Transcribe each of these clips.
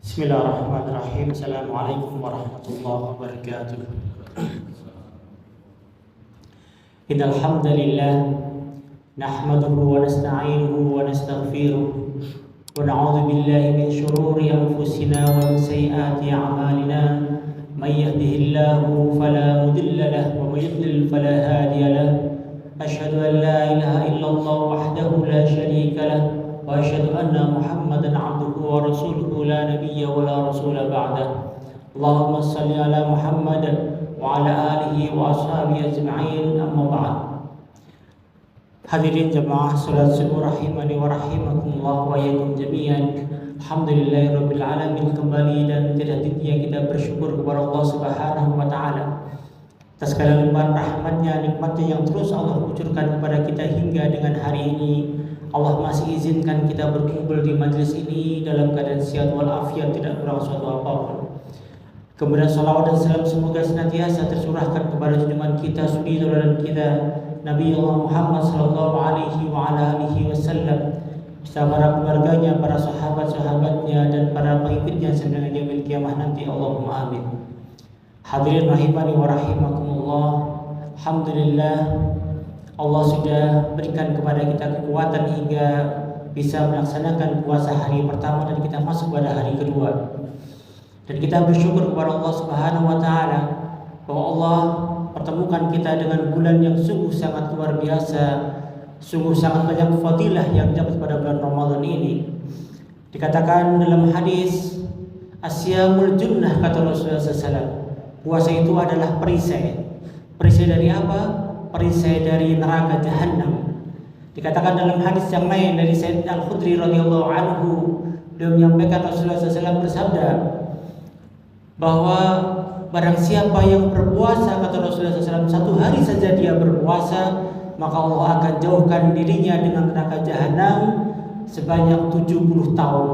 Bismillahirrahmanirrahim. Assalamualaikum warahmatullahi wabarakatuh. Innal hamdalillah nahmaduhu wa nasta'inuhu wa nastaghfiruh wa na'udzu billahi min shururi anfusina wa min sayyiati a'malina. May yahdihillahu fala mudilla lahu wa may yudlil fala hadiya lahu. Asyhadu an la ilaha illallah wahdahu la syarika lahu wa asyhadu anna Muhammadan 'abduhu wa rasuluhu la nabiyya wa la rasula ba'dah. Allahumma shalli ala Muhammad wa ala alihi wa ashabihi ajma'in, amma ba'd. Hadirin jamaah salat subuh rahimani wa rahimakumullah wa iyyakum jami'an. Alhamdulillahirabbil alamin. Kembali dan tidak hentinya kita bersyukur kepada Allah Subhanahu wa taala atas segala limpahan rahmatnya, nikmatnya yang terus Allah kucurkan kepada kita hingga dengan hari ini. Allah masih izinkan kita berkumpul di majlis ini dalam keadaan sehat walafiat, tidak kurang suatu apapun. Kemudian salawat dan salam semoga senantiasa tercurahkan kepada junjungan kita, suri tauladan kita, Nabi Allah Muhammad sallallahu alaihi wa ala alihi wasallam, bersama para keluarganya, para sahabat-sahabatnya dan para pengikutnya sampai yaumil kiamah nanti. Allahumma amin. Hadirin rahimani wa rahimakumullah. Alhamdulillah, Allah sudah berikan kepada kita kekuatan hingga bisa melaksanakan puasa hari pertama dan kita masuk pada hari kedua. Dan kita bersyukur kepada Allah Subhanahu wa taala bahwa Allah pertemukan kita dengan bulan yang sungguh sangat luar biasa, sungguh sangat banyak fadilah yang dapat pada bulan Ramadan ini. Dikatakan dalam hadis, asyamul junnah, kata Rasulullah SAW, puasa itu adalah perisai. Perisai dari apa? Perisai dari neraka jahanam. Dikatakan dalam hadis yang lain dari Sayyid Al-Khudri radhiyallahu anhu, beliau menyampaikan Rasulullah SAW bersabda bahwa barang siapa yang berpuasa, kata Rasulullah SAW, satu hari saja dia berpuasa, maka Allah akan jauhkan dirinya dengan neraka jahanam sebanyak 70 tahun.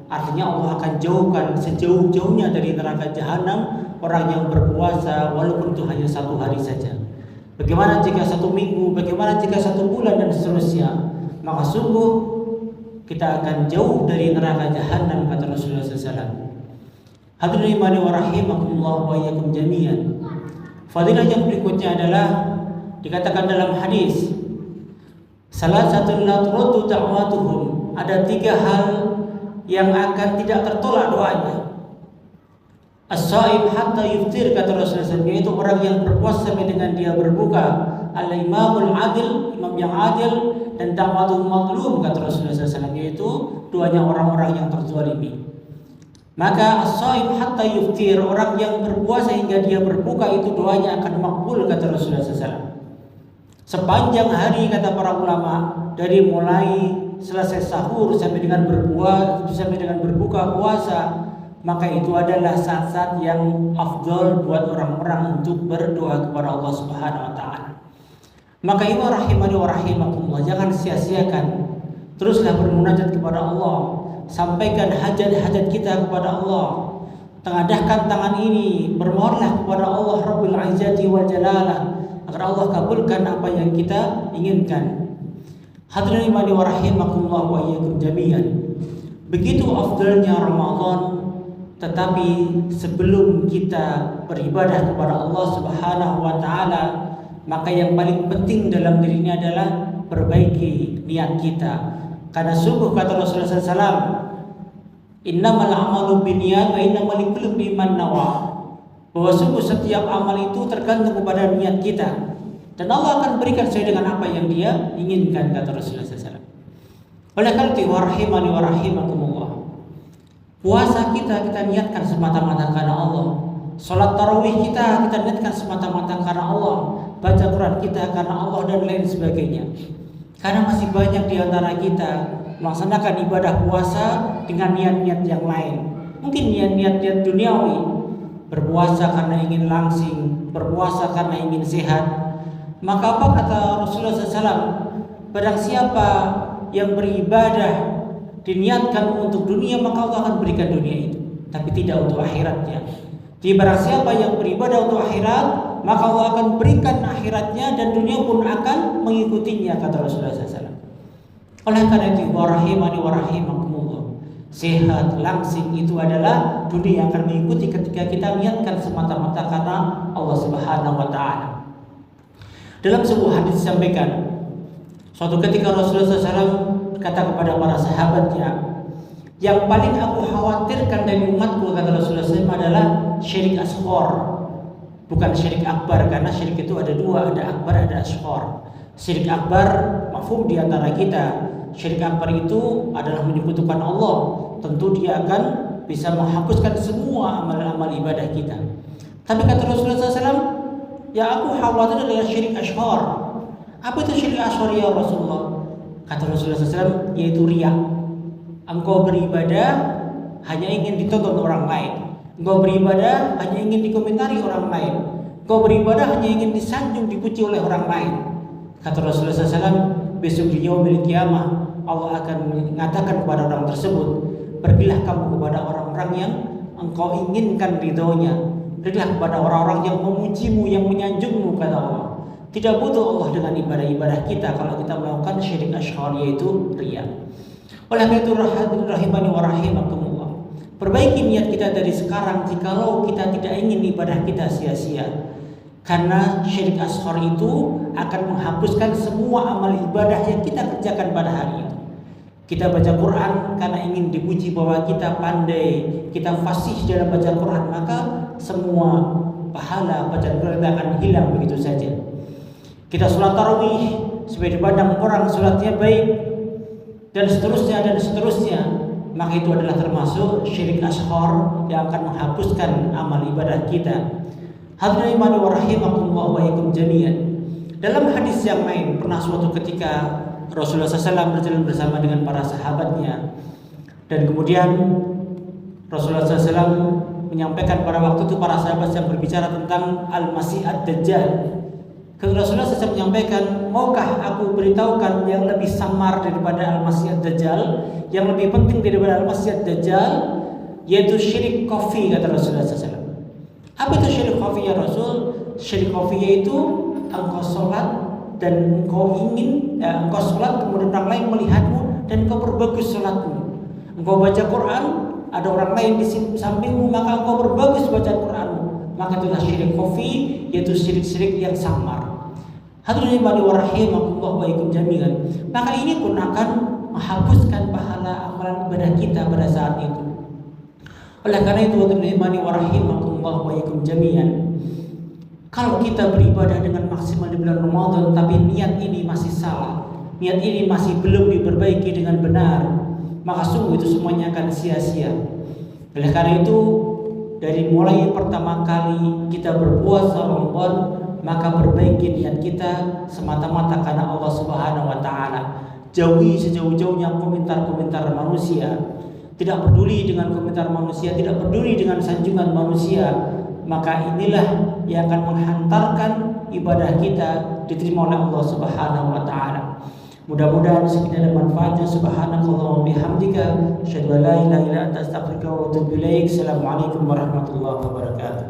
Artinya Allah akan jauhkan sejauh-jauhnya dari neraka jahanam orang yang berpuasa walaupun itu hanya satu hari saja. Bagaimana jika satu minggu, bagaimana jika satu bulan dan seterusnya? Maka sungguh kita akan jauh dari neraka jahanam, kata Rasulullah SAW. Hadirin imani wa rahimakumullah wa iyyakum jami'an. Fadilah yang berikutnya adalah dikatakan dalam hadis, salah satu la turadu da'watuhum, ada 3 hal yang akan tidak tertolak doanya. As-shaim hatta yuftir, kata Rasulullah SAW, yaitu orang yang berpuasa sampai dengan dia berbuka. Al-imamul adil, imam yang adil, dan da'watul mazlum, kata Rasulullah SAW, yaitu doanya orang-orang yang terzalimi. Maka as-shaim hatta yuftir, orang yang berpuasa hingga dia berbuka, itu doanya akan makbul, kata Rasulullah SAW. Sepanjang hari, kata para ulama, dari mulai selesai sahur sampai dengan berbuka puasa, maka itu adalah saat-saat yang afdal buat orang-orang untuk berdoa kepada Allah Subhanahu wa taala. Maka ibu rahimani wa rahimakumullah, jangan sia-siakan. Teruslah bermunajat kepada Allah, sampaikan hajat-hajat kita kepada Allah. Tengadahkan tangan ini, bermohonlah kepada Allah Rabbul Izzati wal Jalalah agar Allah kabulkan apa yang kita inginkan. Hadirin imani wa rahimakumullah wa iyyakum jami'an. Begitu afdalnya Ramadan, tetapi sebelum kita beribadah kepada Allah Subhanahu wa taala, maka yang paling penting dalam diri ini adalah perbaiki niat kita. Karena sungguh, kata Rasulullah SAW, innamal a'malu binniyat wa innamal likulli imrin ma nawa, bahwa sungguh setiap amal itu tergantung kepada niat kita, dan Allah akan berikan sesuai dengan apa yang Dia inginkan, kata Rasulullah SAW. Oleh karena itu, warahimani warahimakumullah, puasa kita niatkan semata-mata karena Allah. Salat tarawih kita niatkan semata-mata karena Allah. Baca Quran kita karena Allah dan lain sebagainya. Karena masih banyak di antara kita melaksanakan ibadah puasa dengan niat-niat yang lain. Mungkin niat-niat duniawi, berpuasa karena ingin langsing, berpuasa karena ingin sehat. Maka apa kata Rasulullah SAW? Barang siapa yang beribadah diniatkan untuk dunia, maka Allah akan berikan dunia itu, tapi tidak untuk akhiratnya. Jadi barang siapa yang beribadah untuk akhirat, maka Allah akan berikan akhiratnya dan dunia pun akan mengikutinya, kata Rasulullah SAW. Oleh karena itu, warahimani warahimakumullah, sehat, langsing, itu adalah dunia yang akan mengikuti ketika kita niatkan semata-mata karena Allah Subhanahu wa taala. Dalam sebuah hadis disampaikan, suatu ketika Rasulullah SAW kata kepada para sahabatnya, yang paling aku khawatirkan dari umatku, kata Rasulullah SAW, adalah syirik asghar, bukan syirik akbar, karena syirik itu ada dua, ada akbar, ada asghar. Syirik akbar mafhum di antara kita. Syirik akbar itu adalah menyekutukan Allah. Tentu dia akan bisa menghapuskan semua amal-amal ibadah kita. Tapi kata Rasulullah SAW, ya aku khawatir dengan syirik asghar. Apa itu syirik asghar ya Rasulullah? Kata Rasulullah SAW, yaitu riya. Engkau beribadah hanya ingin ditonton orang lain. Engkau beribadah hanya ingin dikomentari orang lain. Engkau beribadah hanya ingin disanjung, dipuji oleh orang lain. Kata Rasulullah SAW, besok di yaumil qiyamah Allah akan mengatakan kepada orang tersebut, pergilah kamu kepada orang-orang yang engkau inginkan ridhonya. Pergilah kepada orang-orang yang memujimu, yang menyanjungmu, kata Allah. Tidak butuh Allah dengan ibadah-ibadah kita kalau kita melakukan syirik asghar, yaitu riya. Oleh karena itu rahimani wa rahimakumullah, perbaiki niat kita dari sekarang jikalau kita tidak ingin ibadah kita sia-sia. Karena syirik asghar itu akan menghapuskan semua amal ibadah yang kita kerjakan pada hari itu. Kita baca Quran karena ingin dipuji bahwa kita pandai, kita fasih dalam baca Quran, maka semua pahala bacaan Quran kita akan hilang begitu saja. Kita sholat tarawih supaya dipandang orang sholatnya baik, dan seterusnya, maka itu adalah termasuk syirik asghar yang akan menghapuskan amal ibadah kita. Hadirin imani wa rahimakumullah wa iyyakum jami'an. Dalam hadis yang lain, pernah suatu ketika Rasulullah SAW berjalan bersama dengan para sahabatnya, dan kemudian Rasulullah SAW menyampaikan pada waktu itu para sahabat yang berbicara tentang Al-Masih Ad-Dajjal. Rasulullah SAW menyampaikan, maukah aku beritahukan yang lebih samar daripada Al-Masih Ad-Dajjal, yang lebih penting daripada Al-Masih Ad-Dajjal, yaitu syirik khafi, kata Rasulullah SAW. Apa itu syirik khafi ya Rasul? Syirik khafi yaitu engkau sholat dan engkau ingin engkau sholat kemudian orang lain melihatmu dan engkau perbagus sholatmu. Engkau baca Quran, ada orang lain di sampingmu, maka engkau perbagus baca Quranmu. Maka itulah syirik khafi, yaitu syirik-syirik yang samar. Hadirin wa rahimakumullah wa iyyakum jami'an. Maka ini pun akan menghapuskan pahala amalan ibadah kita pada saat itu. Oleh karena itu, hadirin wa rahimakumullah wa iyyakum jami'an, kalau kita beribadah dengan maksimal di bulan Ramadan tapi niat ini masih salah, niat ini masih belum diperbaiki dengan benar, maka sungguh itu semuanya akan sia-sia. Oleh karena itu, dari mulai pertama kali kita berpuasa Ramadan, maka perbaiki niat kita semata-mata karena Allah Subhanahu wa taala. Jauhi sejauh-jauhnya komentar-komentar manusia. Tidak peduli dengan komentar manusia, tidak peduli dengan sanjungan manusia. Maka inilah yang akan menghantarkan ibadah kita diterima oleh Allah Subhanahu wa taala. Mudah-mudahan sekian ada manfaatnya. Subhanakallahumma wa bihamdika, asyhadu an la ilaha illa anta, astaghfiruka wa atubu ilaik. Assalamualaikum warahmatullahi wabarakatuh.